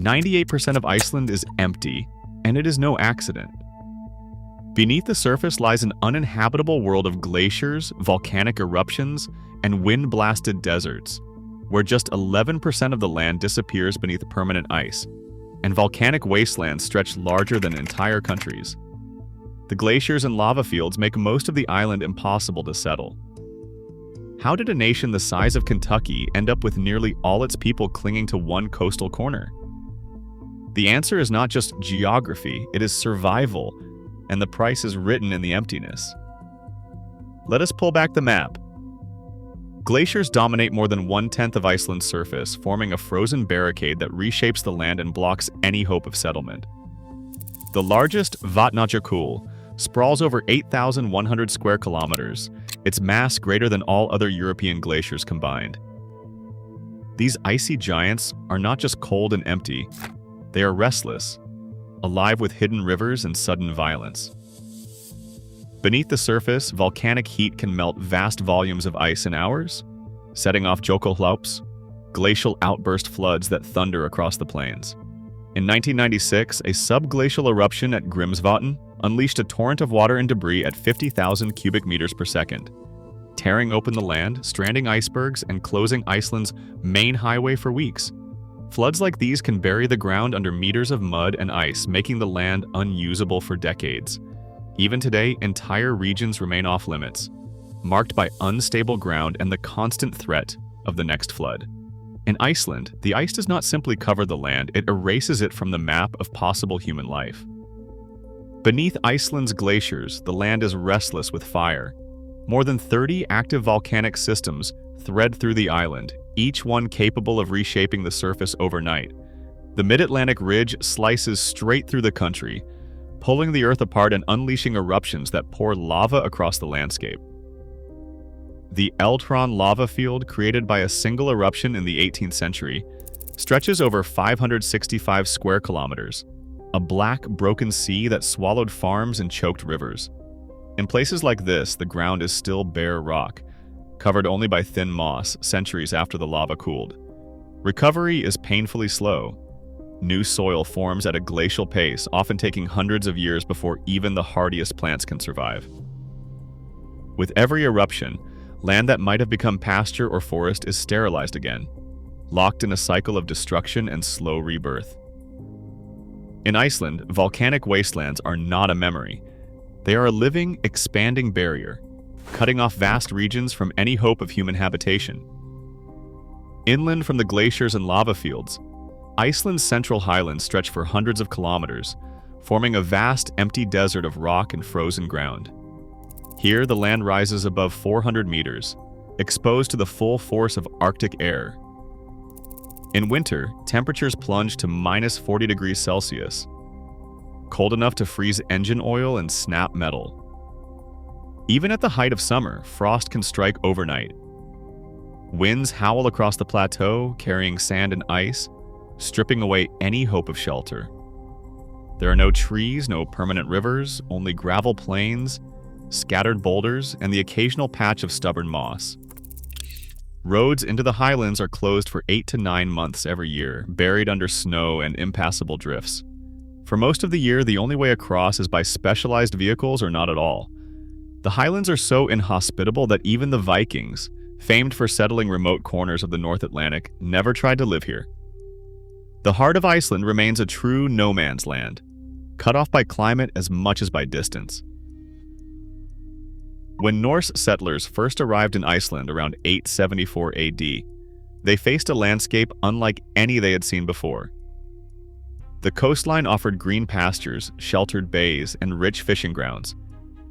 98% of Iceland is empty, and it is no accident. Beneath the surface lies an uninhabitable world of glaciers, volcanic eruptions, and wind-blasted deserts, where just 11% of the land disappears beneath permanent ice, and volcanic wastelands stretch larger than entire countries. The glaciers and lava fields make most of the island impossible to settle. How did a nation the size of Kentucky end up with nearly all its people clinging to one coastal corner? The answer is not just geography, it is survival, and the price is written in the emptiness. Let us pull back the map. Glaciers dominate more than 1/10 of Iceland's surface, forming a frozen barricade that reshapes the land and blocks any hope of settlement. The largest, Vatnajökull, sprawls over 8,100 square kilometers, its mass greater than all other European glaciers combined. These icy giants are not just cold and empty, they are restless, alive with hidden rivers and sudden violence. Beneath the surface, volcanic heat can melt vast volumes of ice in hours, setting off Jökulhlaups, glacial outburst floods that thunder across the plains. In 1996, a subglacial eruption at Grímsvötn unleashed a torrent of water and debris at 50,000 cubic meters per second, tearing open the land, stranding icebergs, and closing Iceland's main highway for weeks. Floods like these can bury the ground under meters of mud and ice, making the land unusable for decades. Even today, entire regions remain off-limits, marked by unstable ground and the constant threat of the next flood. In Iceland, the ice does not simply cover the land, it erases it from the map of possible human life. Beneath Iceland's glaciers, the land is restless with fire. More than 30 active volcanic systems thread through the island, each one capable of reshaping the surface overnight. The Mid-Atlantic Ridge slices straight through the country, pulling the earth apart and unleashing eruptions that pour lava across the landscape. The Eltron lava field, created by a single eruption in the 18th century, stretches over 565 square kilometers, a black, broken sea that swallowed farms and choked rivers. In places like this, the ground is still bare rock, covered only by thin moss centuries after the lava cooled. Recovery is painfully slow. New soil forms at a glacial pace, often taking hundreds of years before even the hardiest plants can survive. With every eruption, land that might have become pasture or forest is sterilized again, locked in a cycle of destruction and slow rebirth. In Iceland, volcanic wastelands are not a memory. They are a living, expanding barrier, cutting off vast regions from any hope of human habitation. Inland from the glaciers and lava fields, Iceland's central highlands stretch for hundreds of kilometers, forming a vast, empty desert of rock and frozen ground. Here, the land rises above 400 meters, exposed to the full force of Arctic air. In winter, temperatures plunge to minus 40 degrees Celsius, cold enough to freeze engine oil and snap metal. Even at the height of summer, frost can strike overnight. Winds howl across the plateau, carrying sand and ice, stripping away any hope of shelter. There are no trees, no permanent rivers, only gravel plains, scattered boulders, and the occasional patch of stubborn moss. Roads into the highlands are closed for 8 to 9 months every year, buried under snow and impassable drifts. For most of the year, the only way across is by specialized vehicles or not at all. The highlands are so inhospitable that even the Vikings, famed for settling remote corners of the North Atlantic, never tried to live here. The heart of Iceland remains a true no man's land, cut off by climate as much as by distance. When Norse settlers first arrived in Iceland around 874 AD, they faced a landscape unlike any they had seen before. The coastline offered green pastures, sheltered bays, and rich fishing grounds,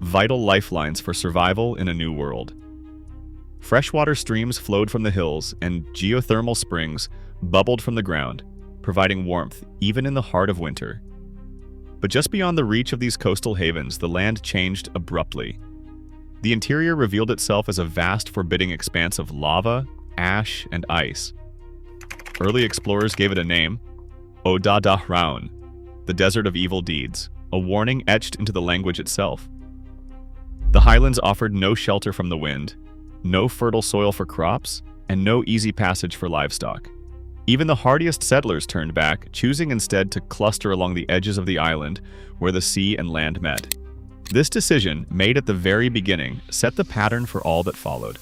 vital lifelines for survival in a new world. Freshwater streams flowed from the hills, and geothermal springs bubbled from the ground, providing warmth even in the heart of winter. But just beyond the reach of these coastal havens, the land changed abruptly. The interior revealed itself as a vast, forbidding expanse of lava, ash, and ice. Early explorers gave it a name, Odadahrán, the Desert of Evil Deeds, a warning etched into the language itself. The highlands offered no shelter from the wind, no fertile soil for crops, and no easy passage for livestock. Even the hardiest settlers turned back, choosing instead to cluster along the edges of the island where the sea and land met. This decision, made at the very beginning, set the pattern for all that followed.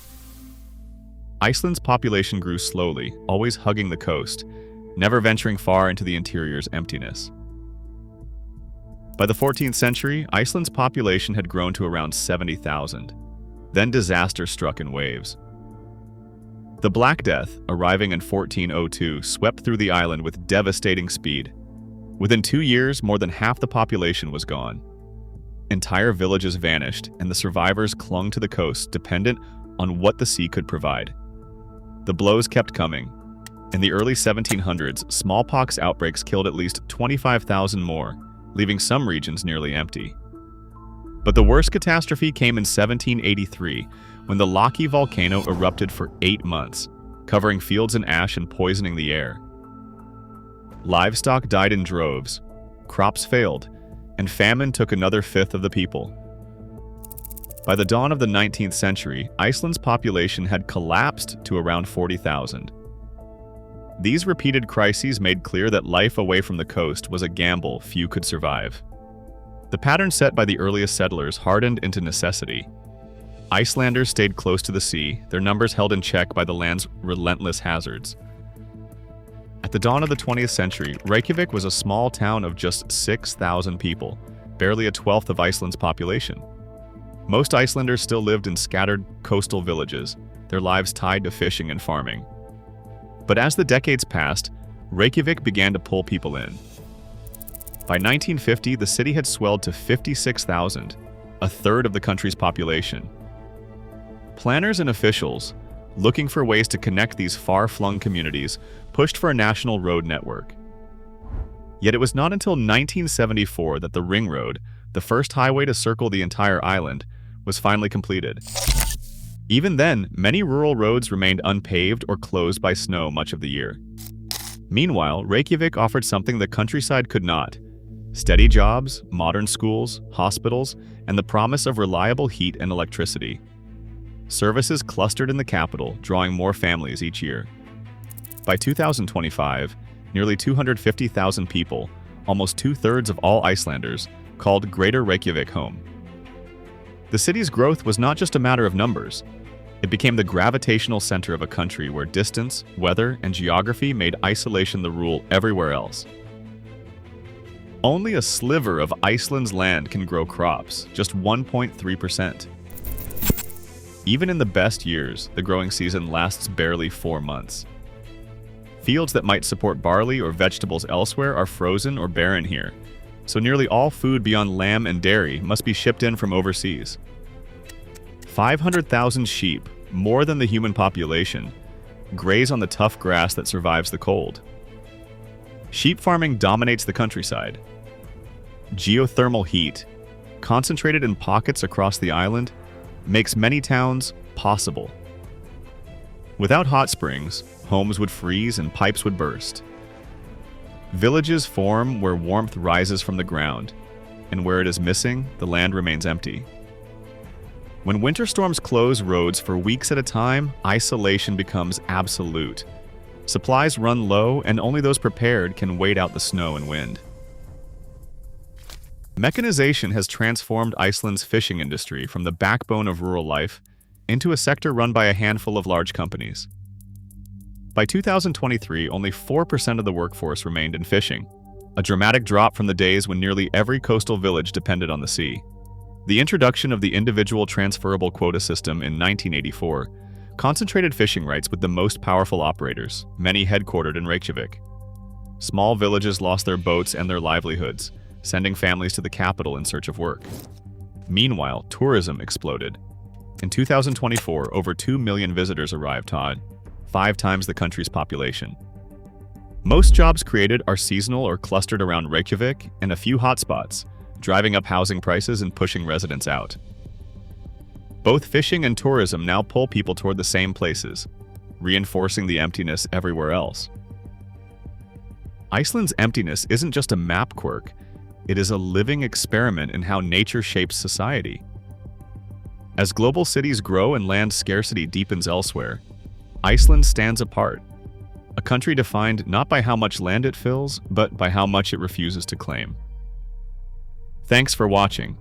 Iceland's population grew slowly, always hugging the coast, never venturing far into the interior's emptiness. By the 14th century, Iceland's population had grown to around 70,000. Then disaster struck in waves. The Black Death, arriving in 1402, swept through the island with devastating speed. Within 2 years, more than half the population was gone. Entire villages vanished, and the survivors clung to the coast, dependent on what the sea could provide. The blows kept coming. In the early 1700s, smallpox outbreaks killed at least 25,000 more, leaving some regions nearly empty. But the worst catastrophe came in 1783, when the Laki volcano erupted for 8 months, covering fields in ash and poisoning the air. Livestock died in droves, crops failed, and famine took another fifth of the people. By the dawn of the 19th century, Iceland's population had collapsed to around 40,000. These repeated crises made clear that life away from the coast was a gamble few could survive. The pattern set by the earliest settlers hardened into necessity. Icelanders stayed close to the sea, their numbers held in check by the land's relentless hazards. At the dawn of the 20th century, Reykjavik was a small town of just 6,000 people, barely a twelfth of Iceland's population. Most Icelanders still lived in scattered coastal villages, their lives tied to fishing and farming. But as the decades passed, Reykjavik began to pull people in. By 1950, the city had swelled to 56,000, a third of the country's population. Planners and officials, looking for ways to connect these far-flung communities, pushed for a national road network. Yet it was not until 1974 that the Ring Road, the first highway to circle the entire island, was finally completed. Even then, many rural roads remained unpaved or closed by snow much of the year. Meanwhile, Reykjavik offered something the countryside could not: steady jobs, modern schools, hospitals, and the promise of reliable heat and electricity. Services clustered in the capital, drawing more families each year. By 2025, nearly 250,000 people, almost two-thirds of all Icelanders, called Greater Reykjavik home. The city's growth was not just a matter of numbers. It became the gravitational center of a country where distance, weather, and geography made isolation the rule everywhere else. Only a sliver of Iceland's land can grow crops, just 1.3%. Even in the best years, the growing season lasts barely 4 months. Fields that might support barley or vegetables elsewhere are frozen or barren here, so nearly all food beyond lamb and dairy must be shipped in from overseas. 500,000 sheep, more than the human population, graze on the tough grass that survives the cold. Sheep farming dominates the countryside. Geothermal heat, concentrated in pockets across the island, makes many towns possible. Without hot springs, homes would freeze and pipes would burst. Villages form where warmth rises from the ground, and where it is missing, the land remains empty. When winter storms close roads for weeks at a time, isolation becomes absolute. Supplies run low, and only those prepared can wait out the snow and wind. Mechanization has transformed Iceland's fishing industry from the backbone of rural life into a sector run by a handful of large companies. By 2023, only 4% of the workforce remained in fishing, a dramatic drop from the days when nearly every coastal village depended on the sea. The introduction of the individual transferable quota system in 1984 concentrated fishing rights with the most powerful operators, many headquartered in Reykjavik. Small villages lost their boats and their livelihoods, sending families to the capital in search of work. Meanwhile, tourism exploded. In 2024, over 2 million visitors arrived, 5 times the country's population. Most jobs created are seasonal or clustered around Reykjavik and a few hotspots, driving up housing prices and pushing residents out. Both fishing and tourism now pull people toward the same places, reinforcing the emptiness everywhere else. Iceland's emptiness isn't just a map quirk, it is a living experiment in how nature shapes society. As global cities grow and land scarcity deepens elsewhere, Iceland stands apart, a country defined not by how much land it fills, but by how much it refuses to claim. Thanks for watching.